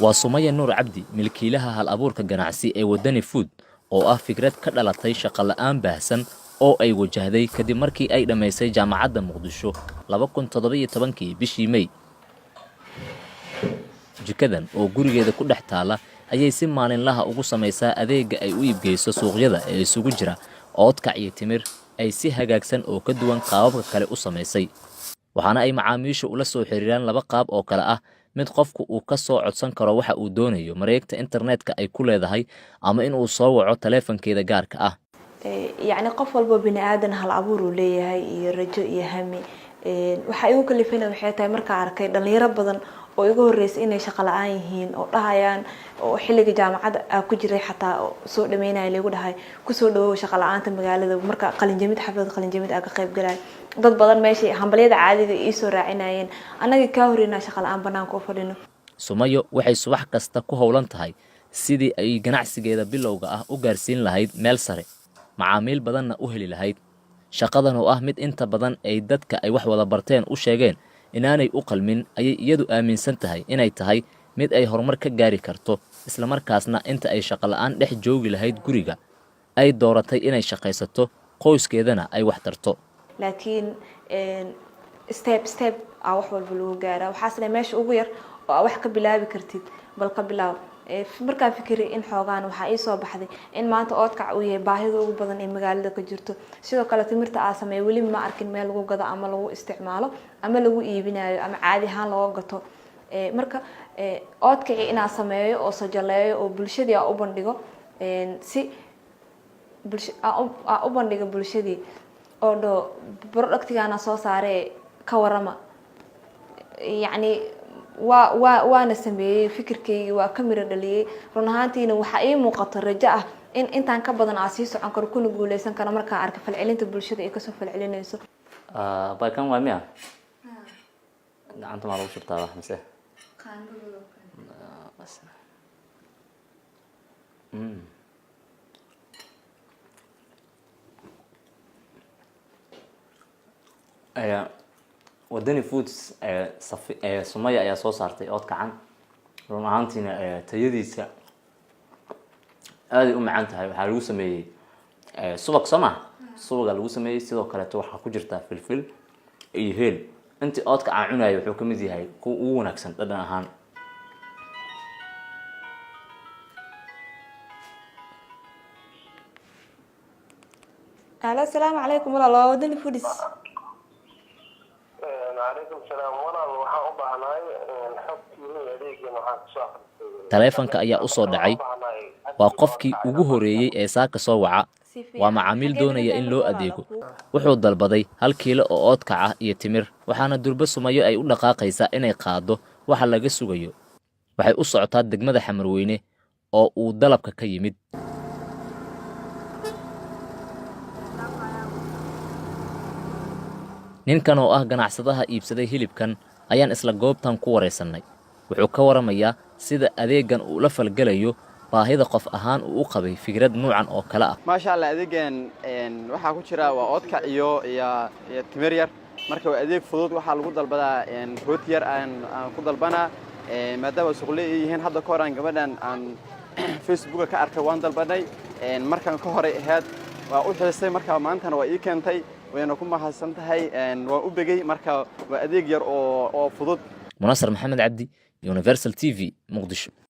waa Sumaya Nuur Cabdi milkiilaha hal abuurka ganacsi ee Wadani Food oo ah fikrad ka dhalatay shaqo la'aan baahsan oo ay wajahday kadib markii ay dhameysay jaamacadda Muqdisho 2017 bishii May. Jikadan oo gurigeeda ku dhex taala ayay si maalinlaha ugu samaysaa adeega ay u iibgeyso suuqyada ee isugu jira oodkac iyo timir ay si hagaagsan oo ka duwan qaababka kale u samaysay. waxaana ay macaamiishu ula soo xiriiraan laba qaab oo kala ah mid qofku uu ka soo codsan karo waxa uu doonayo mareegta internetka ay ku leedahay ama in uu soo waco taleefankeeda gaarka ah. يعني qof walba bini aadan hal abuur uu leeyahay iyo rajo iyo hami waxa igu kalifayna waxay tahay marka arkay dhalinyaro badan oo igu horeysay inay shaqo la'aan yihiin oo dhahayaan oo xilliga jaamacadda ku jiray xataa soo dhameynay lagu dhahay ku soo dhawo shaqo la'aanta magaalada marka qalinjamid xaflad qalinjamid ka qayb galay dad badan meeshii hambaliyada caadiga ay soo raacinayeen anaga ka horeyna shaqo la'aan banaanka u fadhino. Sumayo waxay subax kasta ku howlan tahay sidii ay ganacsigeeda bilowga ah u gaarsiin lahayd meel sare macaamiil badanna u heli lahayd. shaqadan oo ah mid inta badan ay dadka ay wax wada barteen u sheegeen inaanay u qalmin ayay iyadu aaminsan tahay inay tahay mid ay horumar ka gaari karto isla markaasna inta ay shaqo la'aan dhex joogi lahayd guriga ay dooratay inay shaqaysato qoyskeedana ay wax tarto. laakiin step wax walba lagu gaaro waxaas le meesha ugu yar oo wax ka bilaabi kartid bal ka bilaab markaan fikiray in xoogaan waxa ay soo baxday in maanta oodkac uu yahay baahida ugu badan ee magaalada ka jirto sidoo kale timirta aan sameeyay wali ma arkin meel lagu gado ama lagu isticmaalo ama lagu iibinayo ama caadi ahaan loo gato marka oodkac inaan sameeyo oo sajaleeyo oo bulshada u bandhigo si bulshada u bandhigo bulshadii oo do productigaana soo saaray ka warama yani waana sameeyay fikirkayga waa ka miro dhaliyay run ahaantiina waxa ay muuqato rajo ah in intaan ka badan aan sii socon karo kuna guuleysan karo marka arka falcelinta bulshada ay ka soo falcelinayso baakan waa miya gacanta ma lagu shubtaa wax mise Wadani Foods Sumaya ayaa soo saartay oodkacan run ahaantiina tayadiisa aad u macaan tahay. waxa lagu sameeyay subag sama subaga lagu sameeyay sidoo kale waxa ku jirta filfil iyo heel intii oodkacan cunayo wuxuu ka mid yahay kuwa ugu wanaagsan dhadhan ahaan. Assalaamu calaykum walaal Wadani Foods. عليكم السلام والله waxaan u baahnaay xogtii adeeggan waxaan ku soo taleefanka ayaa u soo dhacay waa qofkii ugu horeeyay ee saaka soo waca waa macaamiil doonaya in loo adeego wuxuu dalbaday 1 kiilo oo oodkac ah iyo timir waxaana durba Sumayo ay u dhaqaaqaysaa inay qaado waxa laga sugayo. waxay u socotaa degmada Xamarweyne oo uu dalabka ka yimid. ninkan oo ah ganacsadaha iibsaday hilibkan ayaan isla goobtan ku wareysanay wuxuu ka waramayaa sida adeegan uu la falgalayo baahida qof ahaan uu u qabay fikrad noocan oo kala ah. ma sha Allah adeegan waxa ku jira waa oodkac iyo timir yar marka waa adeeg fudud waxa lagu dalbadaa rooti yar aan ku dalbanaa maadaama suuqle yihiin hadda ka horaan gabadhan aan Facebook ka arkay waan dalbanay markan ka hore ahayd waa u xiisay marka maantana waa ii keentay wayna ku mahadsan tahay waa u begay marka waa adeeg yar oo fudud. Munasar Maxamed Cabdi Universal TV Muqdisho.